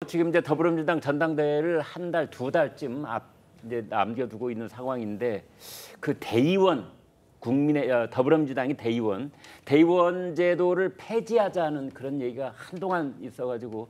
지금 이제 더불어민주당 전당대회를 한 달, 두 달쯤 이제 남겨두고 있는 상황인데 그 대의원 더불어민주당이 대의원 제도를 폐지하자는 그런 얘기가 한동안 있어가지고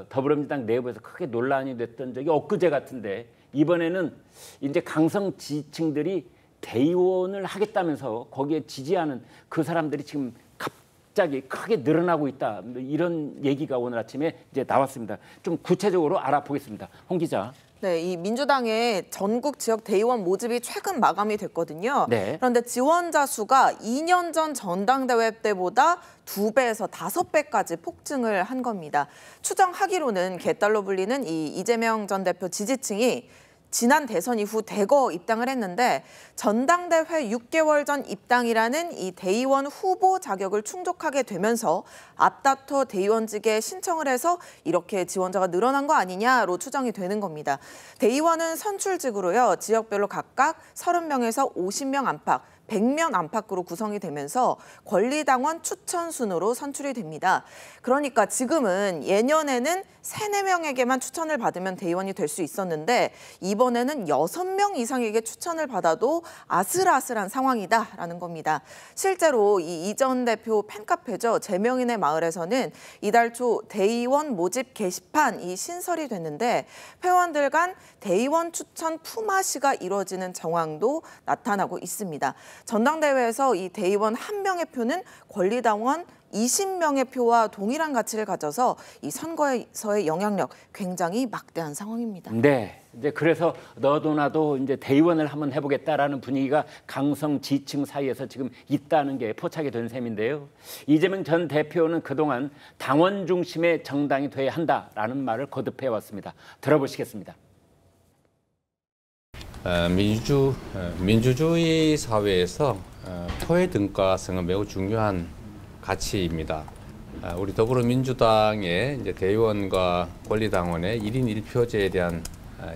더불어민주당 내부에서 크게 논란이 됐던 적이 엊그제 같은데 이번에는 이제 강성 지지층들이 대의원을 하겠다면서 거기에 지지하는 그 사람들이 지금 갑자기 크게 늘어나고 있다. 이런 얘기가 오늘 아침에 이제 나왔습니다. 좀 구체적으로 알아보겠습니다. 홍 기자. 네, 이 민주당의 전국 지역 대의원 모집이 최근 마감이 됐거든요. 네. 그런데 지원자 수가 2년 전 전당대회 때보다 2배에서 5배까지 폭증을 한 겁니다. 추정하기로는 개딸로 불리는 이 이재명 전 대표 지지층이 지난 대선 이후 대거 입당을 했는데 전당대회 6개월 전 입당이라는 이 대의원 후보 자격을 충족하게 되면서 앞다퉈 대의원직에 신청을 해서 이렇게 지원자가 늘어난 거 아니냐로 추정이 되는 겁니다. 대의원은 선출직으로요. 지역별로 각각 30명에서 50명 안팎, 100명 안팎으로 구성이 되면서 권리당원 추천 순으로 선출이 됩니다. 그러니까 지금은 예년에는 3, 4명에게만 추천을 받으면 대의원이 될 수 있었는데 이번에는 6명 이상에게 추천을 받아도 아슬아슬한 상황이다라는 겁니다. 실제로 이 전 대표 팬카페죠. 제명인의 마을에서는 이달 초 대의원 모집 게시판이 신설이 됐는데 회원들 간 대의원 추천 품앗이가 이루어지는 정황도 나타나고 있습니다. 전당대회에서 이 대의원 1명의 표는 권리당원 20명의 표와 동일한 가치를 가져서 이 선거에서의 영향력 굉장히 막대한 상황입니다. 네, 이제 그래서 너도 나도 이제 대의원을 한번 해보겠다라는 분위기가 강성 지층 사이에서 지금 있다는 게 포착이 된 셈인데요. 이재명 전 대표는 그동안 당원 중심의 정당이 돼야 한다라는 말을 거듭해 왔습니다. 들어보시겠습니다. 민주주의 사회에서 표의 등가성은 매우 중요한 가치입니다. 우리 더불어민주당의 이제 대의원과 권리당원의 1인 1표제에 대한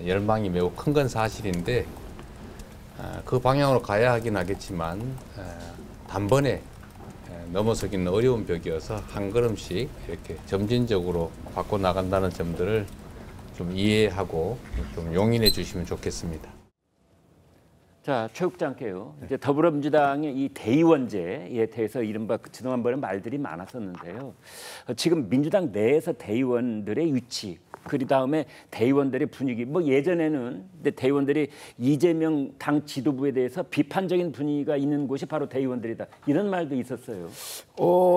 열망이 매우 큰 건 사실인데 그 방향으로 가야 하긴 하겠지만 단번에 넘어서기는 어려운 벽이어서 한 걸음씩 이렇게 점진적으로 바꿔나간다는 점들을 좀 이해하고 좀 용인해 주시면 좋겠습니다. 자, 최 국장께요. 이제 더불어민주당의 이 대의원제에 대해서 이른바 지난번에 말들이 많았었는데요. 지금 민주당 내에서 대의원들의 위치, 그다음에 대의원들의 분위기, 뭐 예전에는 대의원들이 이재명 당 지도부에 대해서 비판적인 분위기가 있는 곳이 바로 대의원들이다. 이런 말도 있었어요.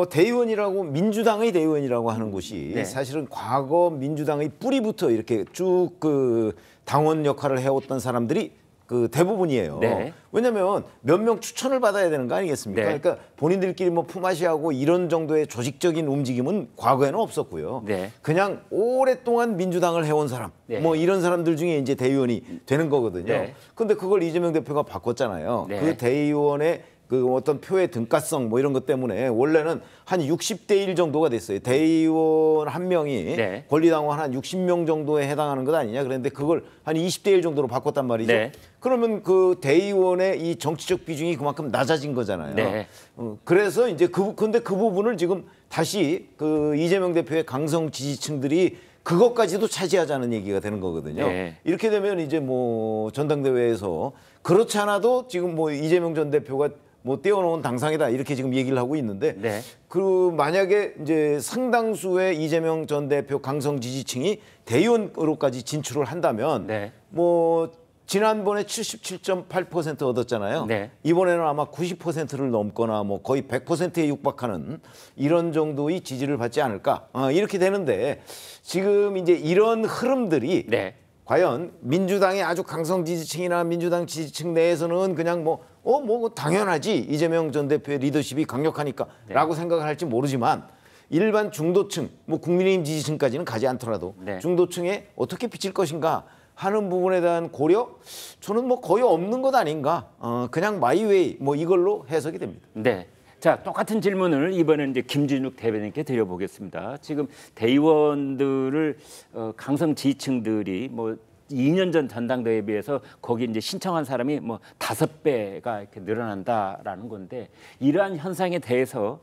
대의원이라고 민주당의 대의원이라고 하는 곳이 네. 사실은 과거 민주당의 뿌리부터 이렇게 쭉 그 당원 역할을 해왔던 사람들이 그 대부분이에요. 네. 왜냐하면 몇 명 추천을 받아야 되는 거 아니겠습니까? 네. 그러니까 본인들끼리 뭐 품앗이하고 이런 정도의 조직적인 움직임은 과거에는 없었고요. 네. 그냥 오랫동안 민주당을 해온 사람, 네. 뭐 이런 사람들 중에 이제 대의원이 되는 거거든요. 네. 근데 그걸 이재명 대표가 바꿨잖아요. 네. 그 대의원의 그 어떤 표의 등가성 뭐 이런 것 때문에 원래는 한 60대 1 정도가 됐어요. 대의원 한 명이 네. 권리당원 한 60명 정도에 해당하는 것 아니냐. 그런데 그걸 한 20대 1 정도로 바꿨단 말이죠. 네. 그러면 그 대의원의 이 정치적 비중이 그만큼 낮아진 거잖아요. 네. 그래서 이제 근데 그 부분을 지금 다시 그 이재명 대표의 강성 지지층들이 그것까지도 차지하자는 얘기가 되는 거거든요. 네. 이렇게 되면 이제 뭐 전당대회에서 그렇지 않아도 지금 뭐 이재명 전 대표가 뭐 떼어놓은 당상이다 이렇게 지금 얘기를 하고 있는데 네. 그 만약에 이제 상당수의 이재명 전 대표 강성 지지층이 대의원으로까지 진출을 한다면 네. 뭐 지난번에 77.8% 얻었잖아요. 네. 이번에는 아마 90%를 넘거나 뭐 거의 100%에 육박하는 이런 정도의 지지를 받지 않을까 이렇게 되는데 지금 이제 이런 흐름들이 네. 과연 민주당의 아주 강성 지지층이나 민주당 지지층 내에서는 그냥 뭐 당연하지 이재명 전 대표의 리더십이 강력하니까라고 생각을 할지 모르지만 일반 중도층, 뭐 국민의힘 지지층까지는 가지 않더라도 네. 중도층에 어떻게 비칠 것인가 하는 부분에 대한 고려, 저는 뭐 거의 없는 것 아닌가. 그냥 마이웨이 뭐 이걸로 해석이 됩니다. 네. 자, 똑같은 질문을 이번에는 이제 김진욱 대변인께 드려보겠습니다. 지금 대의원들을 강성 지지층들이 뭐 2년 전 전당대회에 비해서 거기 이제 신청한 사람이 뭐 5배가 이렇게 늘어난다라는 건데 이러한 현상에 대해서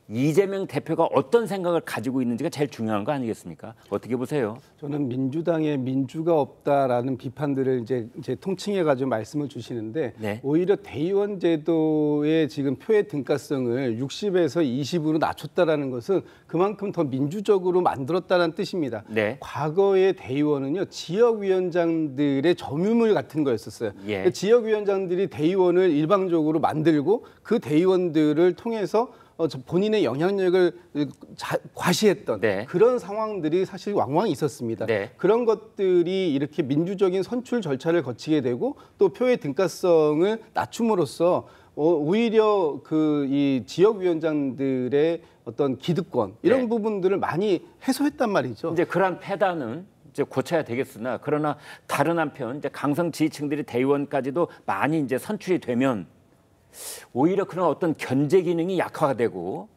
이재명 대표가 어떤 생각을 가지고 있는지가 제일 중요한 거 아니겠습니까? 어떻게 보세요? 저는 민주당에 민주가 없다라는 비판들을 이제 통칭해 가지고 말씀을 주시는데 네. 오히려 대의원 제도의 지금 표의 등가성을 60에서 20으로 낮췄다라는 것은 그만큼 더 민주적으로 만들었다는 뜻입니다. 네. 과거의 대의원은요 지역위원장들의 점유물 같은 거였었어요. 예. 지역위원장들이 대의원을 일방적으로 만들고 그 대의원들을 통해서 본인의 영향력을 과시했던 네. 그런 상황들이 사실 왕왕 있었습니다. 네. 그런 것들이 이렇게 민주적인 선출 절차를 거치게 되고 또 표의 등가성을 낮춤으로써 오히려 그 이 지역위원장들의 어떤 기득권 이런 네. 부분들을 많이 해소했단 말이죠. 이제 그러한 패단은 이제 고쳐야 되겠으나 그러나 다른 한편 이제 강성 지지층들이 대의원까지도 많이 이제 선출이 되면 오히려 그런 어떤 견제 기능이 약화가 되고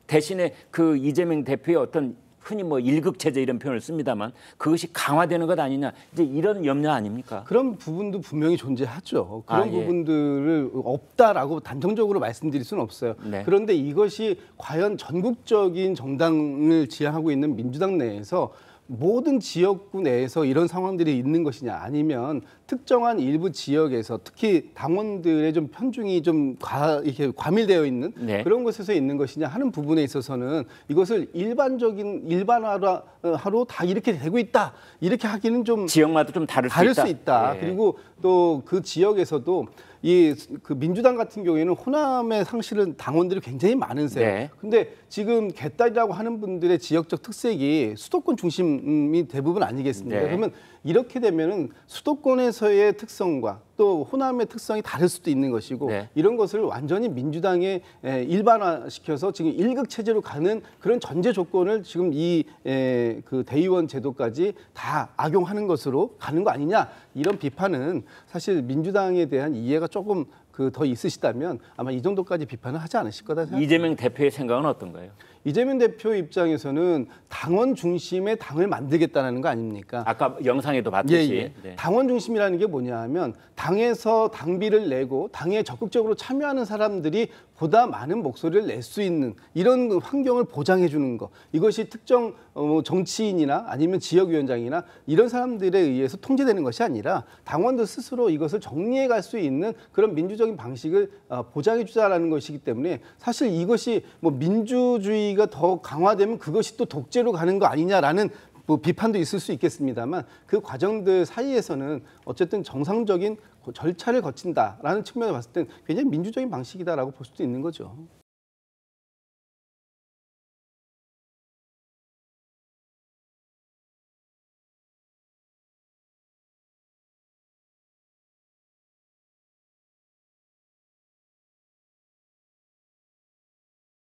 대신에 그 이재명 대표의 어떤 흔히 뭐 일극 체제 이런 표현을 씁니다만 그것이 강화되는 것 아니냐 이제 이런 염려 아닙니까? 그런 부분도 분명히 존재하죠. 그런 예. 부분들을 없다라고 단정적으로 말씀드릴 수는 없어요. 네. 그런데 이것이 과연 전국적인 정당을 지향하고 있는 민주당 내에서 모든 지역구 내에서 이런 상황들이 있는 것이냐 아니면 특정한 일부 지역에서 특히 당원들의 좀 편중이 좀 이렇게 과밀되어 있는 네. 그런 곳에서 있는 것이냐 하는 부분에 있어서는 이것을 일반화로 다 이렇게 되고 있다 이렇게 하기는 좀 지역마다 좀 다를 수 있다. 예. 그리고 또 그 지역에서도 그 민주당 같은 경우에는 호남에 상실은 당원들이 굉장히 많으세요. 네. 근데 지금 개딸이라고 하는 분들의 지역적 특색이 수도권 중심이 대부분 아니겠습니까? 네. 그러면 이렇게 되면은 수도권에서의 특성과 또 호남의 특성이 다를 수도 있는 것이고 네. 이런 것을 완전히 민주당에 일반화시켜서 지금 일극 체제로 가는 그런 전제 조건을 지금 그 대의원 제도까지 다 악용하는 것으로 가는 거 아니냐 이런 비판은 사실 민주당에 대한 이해가 조금 더 있으시다면 아마 이 정도까지 비판을 하지 않으실 거다 생각합니다. 이재명 대표의 생각은 어떤가요? 이재명 대표 입장에서는 당원 중심의 당을 만들겠다는 거 아닙니까? 아까 영상에도 봤듯이 예. 네. 당원 중심이라는 게 뭐냐 하면 당에서 당비를 내고 당에 적극적으로 참여하는 사람들이 보다 많은 목소리를 낼 수 있는 이런 환경을 보장해 주는 거. 이것이 특정 정치인이나 아니면 지역위원장이나 이런 사람들에 의해서 통제되는 것이 아니라 당원들 스스로 이것을 정리해 갈 수 있는 그런 민주적인 방식을 보장해 주자라는 것이기 때문에 사실 이것이 뭐 민주주의가 더 강화되면 그것이 또 독재로 가는 거 아니냐라는 뭐 비판도 있을 수 있겠습니다만 그 과정들 사이에서는 어쨌든 정상적인 절차를 거친다라는 측면을 봤을 땐 굉장히 민주적인 방식이다라고 볼 수도 있는 거죠.